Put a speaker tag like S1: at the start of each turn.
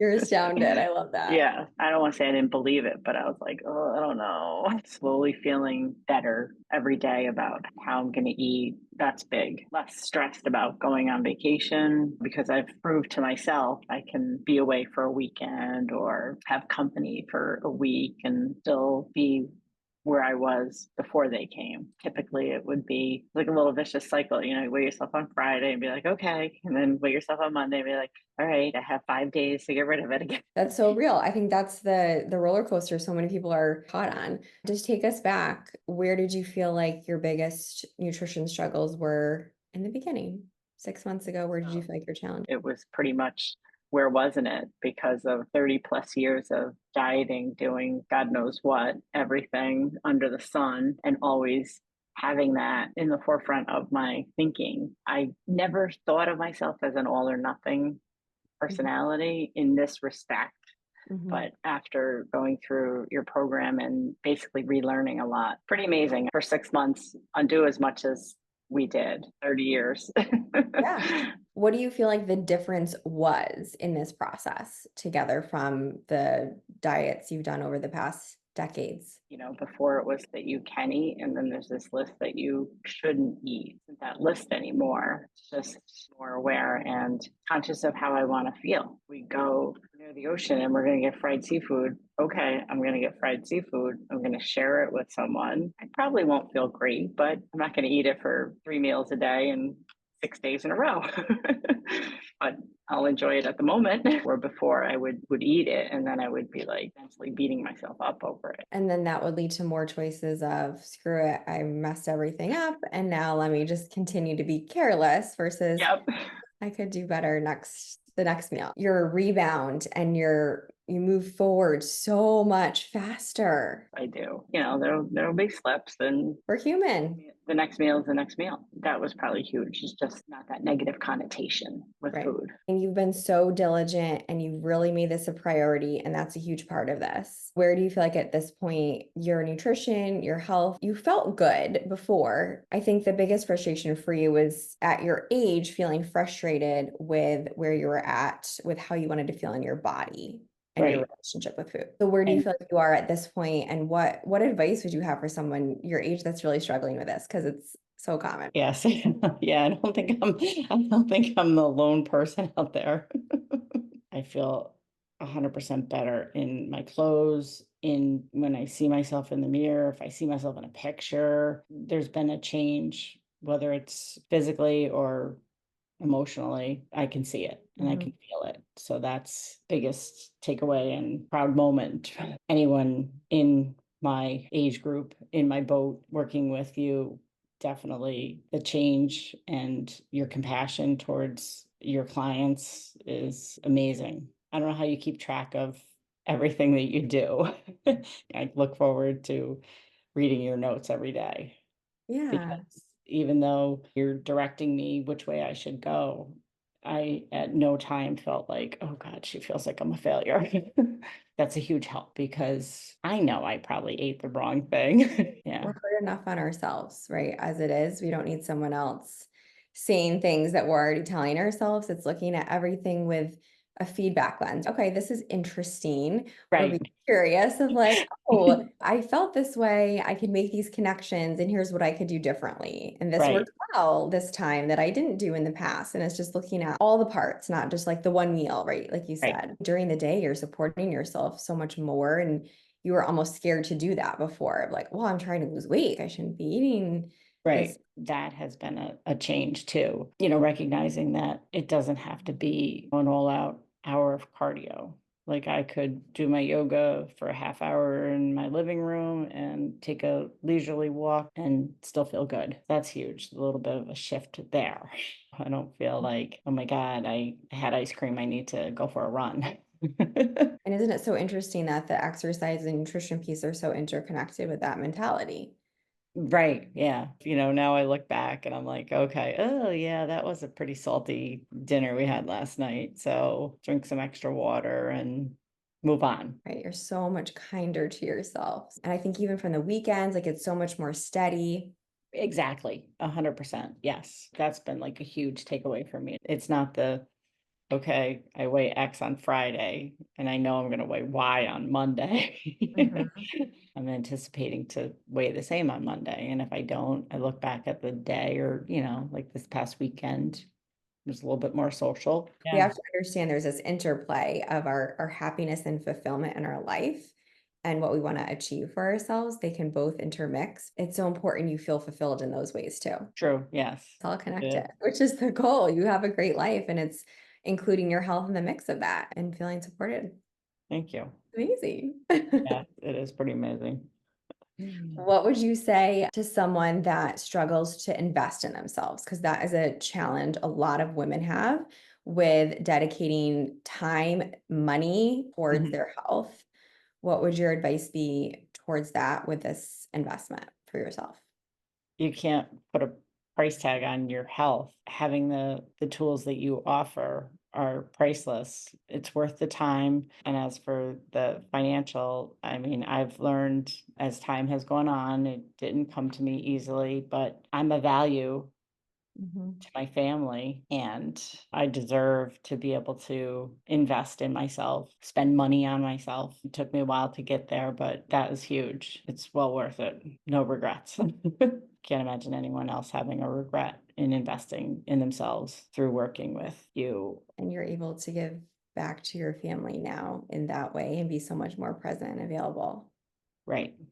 S1: You're astounded. I love that.
S2: Yeah, I don't want to say I didn't believe it, but I was like, oh, I don't know. Slowly feeling better every day about how I'm going to eat. That's big. Less stressed about going on vacation because I've proved to myself I can be away for a weekend or have company for a week and still be where I was before they came. Typically, it would be like a little vicious cycle. You weigh yourself on Friday and be like, okay. And then weigh yourself on Monday and be like, all right, I have 5 days to get rid of it again.
S1: That's so real. I think that's the roller coaster so many people are caught on. Just take us back. Where did you feel like your biggest nutrition struggles were in the beginning? 6 months ago, where did you feel like your challenge?
S2: It was pretty much where wasn't it because of 30 plus years of dieting, doing God knows what, everything under the sun, and always having that in the forefront of my thinking. I never thought of myself as an all or nothing personality in this respect.
S1: Mm-hmm.
S2: But after going through your program and basically relearning a lot, pretty amazing for 6 months, undo as much as we did 30 years.
S1: Yeah. What do you feel like the difference was in this process together from the diets you've done over the past decades?
S2: Before it was that you can eat, and then there's this list that you shouldn't eat. Isn't that list anymore? It's just more aware and conscious of how I want to feel. We go near the ocean and we're going to get fried seafood. Okay, I'm going to get fried seafood. I'm going to share it with someone. I probably won't feel great, but I'm not going to eat it for 3 meals a day and 6 days in a row. But I'll enjoy it at the moment. Where before I would eat it and then I would be like mentally beating myself up over it.
S1: And then that would lead to more choices of screw it, I messed everything up. And now let me just continue to be careless versus
S2: Yep,
S1: I could do better the next meal. Your rebound and you move forward so much faster.
S2: I do. There'll be slips, and
S1: We're human,
S2: the next meal is the next meal. That was probably huge. It's just not that negative connotation with
S1: right?
S2: food.
S1: And you've been so diligent and you've really made this a priority. And that's a huge part of this. Where do you feel like at this point, your nutrition, your health, you felt good before? I think the biggest frustration for you was at your age, feeling frustrated with where you were at, with how you wanted to feel in your body and your
S2: Right.
S1: relationship with food. So where do you
S2: And
S1: feel like you are at this point, and what advice would you have for someone your age that's really struggling with this? Because it's so common.
S2: yes, yeah, I don't think I'm the lone person out there. I feel 100% better in my clothes, in when I see myself in the mirror, if I see myself in a picture, there's been a change, whether it's physically or emotionally. I can see it and I
S1: Mhm.
S2: can feel it. So that's biggest takeaway and proud moment. Anyone in my age group, in my boat, working with you, definitely the change and your compassion towards your clients is amazing. I don't know how you keep track of everything that you do. I look forward to reading your notes every day
S1: Yeah.
S2: because even though you're directing me which way I should go, I at no time felt like, oh God, she feels like I'm a failure. That's a huge help because I know I probably ate the wrong thing.
S1: We're
S2: Yeah.
S1: hard enough on ourselves, right? As it is, we don't need someone else saying things that we're already telling ourselves. It's looking at everything with a feedback lens. Okay, this is interesting. Or be
S2: Right.
S1: curious of like, oh, I felt this way. I could make these connections, and here's what I could do differently. And this
S2: Right.
S1: worked well this time that I didn't do in the past. And it's just looking at all the parts, not just like the one meal, right? Like you
S2: Right.
S1: said, during the day, you're supporting yourself so much more. And you were almost scared to do that before. Like, well, I'm trying to lose weight. I shouldn't be eating
S2: Right.
S1: this.
S2: That has been a change too. Recognizing that it doesn't have to be an all out hour of cardio. Like I could do my yoga for a half hour in my living room and take a leisurely walk and still feel good. That's huge. A little bit of a shift there. I don't feel like, oh my God, I had ice cream. I need to go for a run.
S1: And isn't it so interesting that the exercise and nutrition piece are so interconnected with that mentality?
S2: Right. Yeah. Now I look back and I'm like, okay, oh yeah, that was a pretty salty dinner we had last night. So drink some extra water and move on.
S1: Right? You're so much kinder to yourself. And I think even from the weekends, like it's so much more steady.
S2: Exactly. 100%. Yes. That's been like a huge takeaway for me. It's not the okay, I weigh X on Friday and I know I'm going to weigh Y on Monday.
S1: Mhm.
S2: I'm anticipating to weigh the same on Monday. And if I don't, I look back at the day or, like this past weekend, it was a little bit more social.
S1: We
S2: Yeah,
S1: have to understand there's this interplay of our happiness and fulfillment in our life and what we want to achieve for ourselves. They can both intermix. It's so important you feel fulfilled in those ways too. It's
S2: true. Yes.
S1: all
S2: It
S1: connected,
S2: is.
S1: which is the goal. You have a great life and it's including your health in the mix of that and feeling supported.
S2: Thank you.
S1: Amazing.
S2: Yeah, it is pretty amazing.
S1: What would you say to someone that struggles to invest in themselves? Because that is a challenge a lot of women have with dedicating time, money towards
S2: Mhm.
S1: their health. What would your advice be towards that with this investment for yourself?
S2: You can't put a price tag on your health. Having the tools that you offer are priceless. It's worth the time. And as for the financial, I mean, I've learned as time has gone on, it didn't come to me easily, but I'm a value
S1: Mhm.
S2: to my family and I deserve to be able to invest in myself, spend money on myself. It took me a while to get there, but that is huge. It's well worth it. No regrets. Can't imagine anyone else having a regret in investing in themselves through working with you.
S1: And you're able to give back to your family now in that way and be so much more present and available.
S2: Right.